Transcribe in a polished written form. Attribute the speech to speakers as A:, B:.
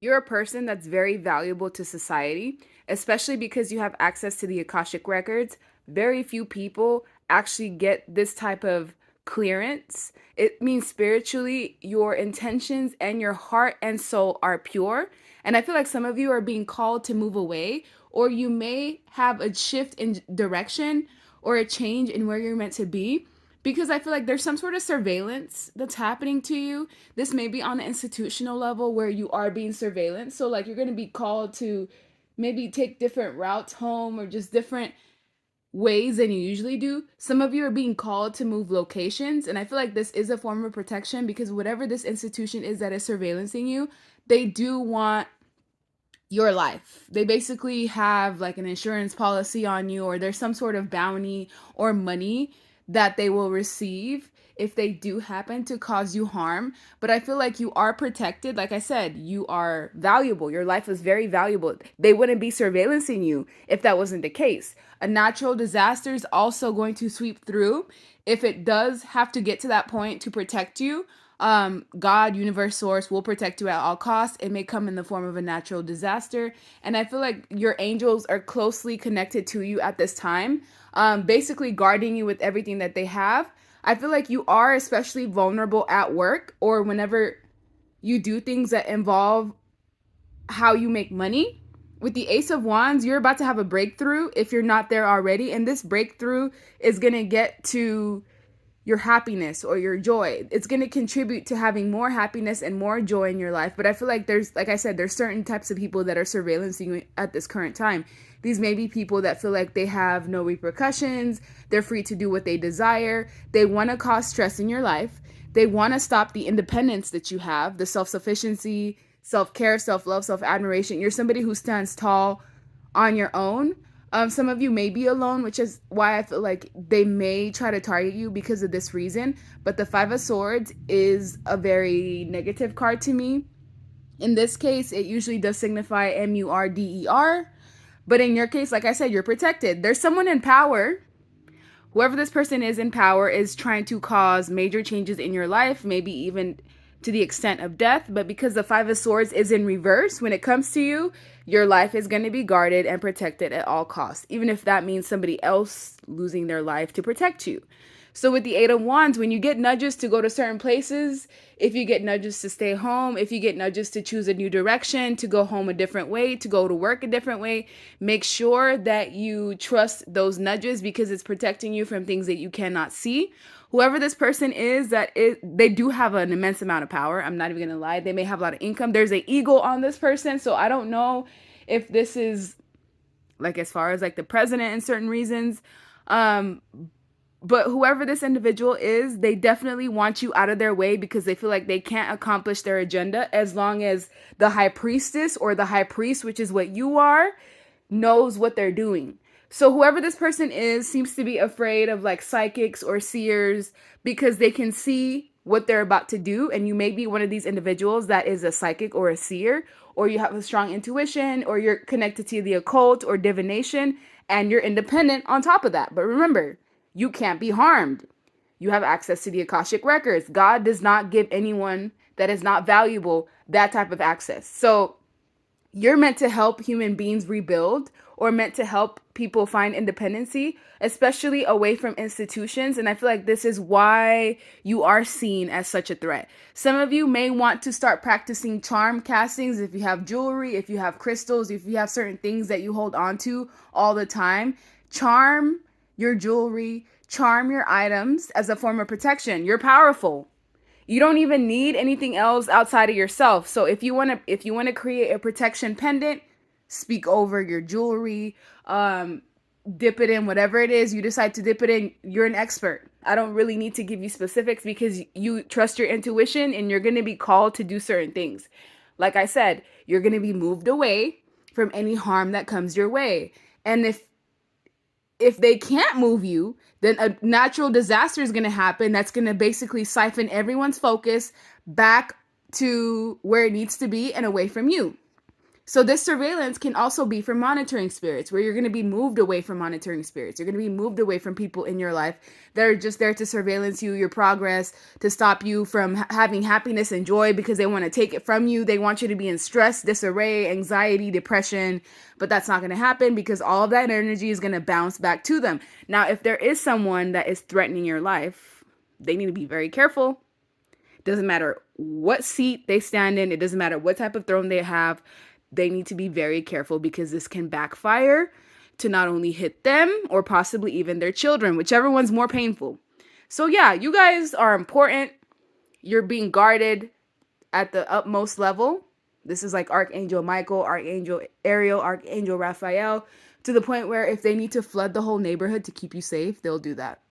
A: You're a person that's very valuable to society, especially because you have access to the Akashic records. Very few people actually get this type of clearance. It means spiritually, your intentions and your heart and soul are pure. And I feel like some of you are being called to move away, or you may have a shift in direction or a change in where you're meant to be because I feel like there's some sort of surveillance that's happening to you. This may be on an institutional level where you are being surveillance. So, like, you're going to be called to maybe take different routes home or just different ways than you usually do. Some of you are being called to move locations. And I feel like this is a form of protection because whatever this institution is that is surveillancing you, they do want your life. They basically have like an insurance policy on you, or there's some sort of bounty or money that they will receive if they do happen to cause you harm. But I feel like you are protected. Like I said, you are valuable. Your life is very valuable. They wouldn't be surveillancing you if that wasn't the case. A natural disaster is also going to sweep through if it does have to get to that point to protect you. God, universe, source will protect you at all costs. It may come in the form of a natural disaster. And I feel like your angels are closely connected to you at this time, basically guarding you with everything that they have. I feel like you are especially vulnerable at work or whenever you do things that involve how you make money. With the Ace of Wands, you're about to have a breakthrough if you're not there already. And this breakthrough is going to get to your happiness or your joy. It's going to contribute to having more happiness and more joy in your life. But I feel like there's, like I said, there's certain types of people that are surveillancing you at this current time. These may be people that feel like they have no repercussions. They're free to do what they desire. They want to cause stress in your life. They want to stop the independence that you have, the self-sufficiency, self-care, self-love, self-admiration. You're somebody who stands tall on your own. Some of you may be alone, which is why I feel like they may try to target you because of this reason. But the Five of Swords is a very negative card to me. In this case, it usually does signify MURDER. But in your case, like I said, you're protected. There's someone in power. Whoever this person is in power is trying to cause major changes in your life, maybe even to the extent of death. But because the Five of Swords is in reverse, when it comes to you, your life is going to be guarded and protected at all costs, even if that means somebody else losing their life to protect you. So with the Eight of Wands, when you get nudges to go to certain places, if you get nudges to stay home, if you get nudges to choose a new direction, to go home a different way, to go to work a different way, make sure that you trust those nudges because it's protecting you from things that you cannot see. Whoever this person is, they do have an immense amount of power. I'm not even gonna lie. They may have a lot of income. There's an eagle on this person, so I don't know if this is like as far as like the president in certain reasons. But whoever this individual is, they definitely want you out of their way because they feel like they can't accomplish their agenda as long as the high priestess or the high priest, which is what you are, knows what they're doing. So whoever this person is seems to be afraid of like psychics or seers because they can see what they're about to do. And you may be one of these individuals that is a psychic or a seer, or you have a strong intuition, or you're connected to the occult or divination, and you're independent on top of that. But remember, you can't be harmed. You have access to the Akashic records. God does not give anyone that is not valuable that type of access. So you're meant to help human beings rebuild or meant to help people find independency, especially away from institutions. And I feel like this is why you are seen as such a threat. Some of you may want to start practicing charm castings if you have jewelry, if you have crystals, if you have certain things that you hold on to all the time. Charm your jewelry, charm your items as a form of protection. You're powerful. You don't even need anything else outside of yourself. So if you want to create a protection pendant, speak over your jewelry, dip it in whatever it is you decide to dip it in. You're an expert. I don't really need to give you specifics because you trust your intuition and you're going to be called to do certain things. Like I said, you're going to be moved away from any harm that comes your way. And if they can't move you, then a natural disaster is going to happen that's going to basically siphon everyone's focus back to where it needs to be and away from you. So this surveillance can also be for monitoring spirits, where you're going to be moved away from monitoring spirits. You're going to be moved away from people in your life that are just there to surveillance you, your progress, to stop you from having happiness and joy because they want to take it from you. They want you to be in stress, disarray, anxiety, depression, but that's not going to happen because all of that energy is going to bounce back to them. Now, if there is someone that is threatening your life, they need to be very careful. Doesn't matter what seat they stand in. It doesn't matter what type of throne they have. They need to be very careful because this can backfire to not only hit them or possibly even their children, whichever one's more painful. So yeah, you guys are important. You're being guarded at the utmost level. This is like Archangel Michael, Archangel Ariel, Archangel Raphael, to the point where if they need to flood the whole neighborhood to keep you safe, they'll do that.